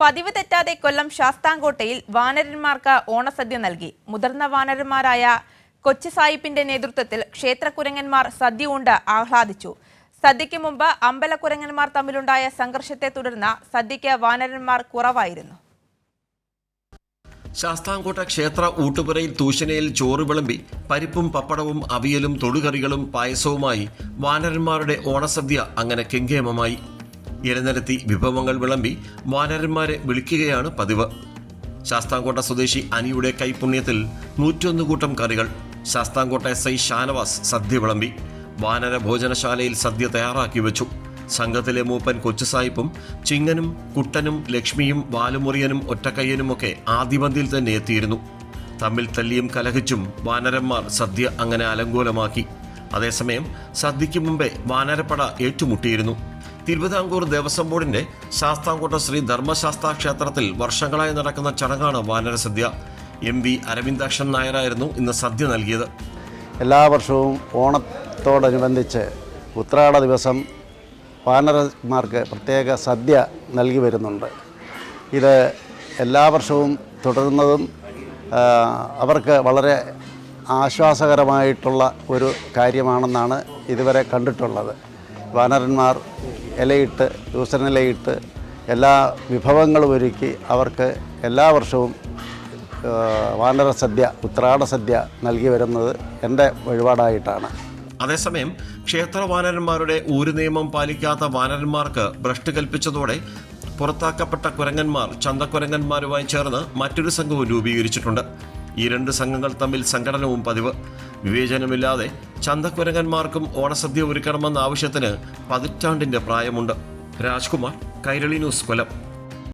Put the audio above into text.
പതിവ് തെറ്റാതെ കൊല്ലം ശാസ്താംകോട്ടയിൽ വാനരന്മാർക്ക് ഓണസദ്യ നൽകി. മുതിർന്ന വാനരന്മാരായ കൊച്ചു സായിപ്പിന്റെ നേതൃത്വത്തിൽ ക്ഷേത്രക്കുരങ്ങന്മാർ സദ്യ ഉണ്ട് ആഹ്ലാദിച്ചു. സദ്യയ്ക്ക് മുമ്പ് അമ്പലക്കുരങ്ങന്മാർ തമ്മിലുണ്ടായ സംഘർഷത്തെ തുടർന്ന് സദ്യയ്ക്ക് വാനരന്മാർ കുറവായിരുന്നു. ശാസ്താംകോട്ട ക്ഷേത്ര ഊട്ടുപുരയിൽ തൂശനയിൽ ചോറ് വിളമ്പി പരിപ്പും പപ്പടവും അവിയലും തൊടുകറികളും പായസവുമായി വാനരന്മാരുടെ ഓണസദ്യ അങ്ങനെ കെങ്കേമമായി. ഇരനിരത്തി വിഭവങ്ങൾ വിളമ്പി വാനരന്മാരെ വിളിക്കുകയാണ് പതിവ്. ശാസ്താംകോട്ട സ്വദേശി അനിയുടെ കൈപുണ്യത്തിൽ 101 കൂട്ടം കറികൾ. ശാസ്താംകോട്ട SI ഷാനവാസ് സദ്യ വിളമ്പി. വാനര ഭോജനശാലയിൽ സദ്യ തയ്യാറാക്കി വെച്ചു. സംഘത്തിലെ മൂപ്പൻ കൊച്ചുസായിപ്പും ചിങ്ങനും കുട്ടനും ലക്ഷ്മിയും വാലുമുറിയനും ഒറ്റക്കയ്യനുമൊക്കെ ആദ്യപന്തിയിൽ തന്നെ എത്തിയിരുന്നു. തമ്മിൽ തല്ലിയും കലഹിച്ചും വാനരന്മാർ സദ്യ അങ്ങനെ അലങ്കോലമാക്കി. അതേസമയം സദ്യയ്ക്ക് മുമ്പേ വാനരപ്പട ഏറ്റുമുട്ടിയിരുന്നു. തിരുവിതാംകൂർ ദേവസ്വം ബോർഡിന്റെ ശാസ്താംകോട്ട ശ്രീ ധർമ്മശാസ്താ ക്ഷേത്രത്തിൽ വർഷങ്ങളായി നടക്കുന്ന ചടങ്ങാണ് വാനരസദ്യ. MV അരവിന്ദാക്ഷൻ നായരായിരുന്നു ഇന്ന് സദ്യ നൽകിയത്. എല്ലാ വർഷവും ഓണത്തോടനുബന്ധിച്ച് ഉത്രാട ദിവസം വാനരന്മാർക്ക് പ്രത്യേക സദ്യ നൽകി വരുന്നുണ്ട്. ഇത് എല്ലാ വർഷവും തുടരുന്നതും അവർക്ക് വളരെ ആശ്വാസകരമായിട്ടുള്ള ഒരു കാര്യമാണെന്നാണ് ഇതുവരെ കണ്ടിട്ടുള്ളത്. വാനരന്മാർ ഇലയിട്ട് ദൂസനിലയിട്ട് എല്ലാ വിഭവങ്ങളും ഒരുക്കി അവർക്ക് എല്ലാ വർഷവും വാനരസദ്യ ഉത്രാട സദ്യ നൽകി വരുന്നത് എൻ്റെ വഴിപാടായിട്ടാണ്. അതേസമയം ക്ഷേത്ര വാനരന്മാരുടെ ഊരു നിയമം പാലിക്കാത്ത വാനരന്മാർക്ക് ഭ്രഷ്ട് കൽപ്പിച്ചതോടെ പുറത്താക്കപ്പെട്ട കുരങ്ങന്മാർ ചന്തക്കുരങ്ങന്മാരുമായി ചേർന്ന് മറ്റൊരു സംഘവും രൂപീകരിച്ചിട്ടുണ്ട്. ഈ 2 സംഘങ്ങൾ തമ്മിൽ സംഘടനവും പതിവ്. വിവേചനമില്ലാതെ ചന്തക്കുരങ്ങന്മാർക്കും ഓണസദ്യ ഒരുക്കണമെന്ന ആവശ്യത്തിന് 10 പതിറ്റാണ്ടിൻ്റെ പ്രായമുണ്ട്. രാജ്കുമാർ, കൈരളി ന്യൂസ്, കൊല്ലം.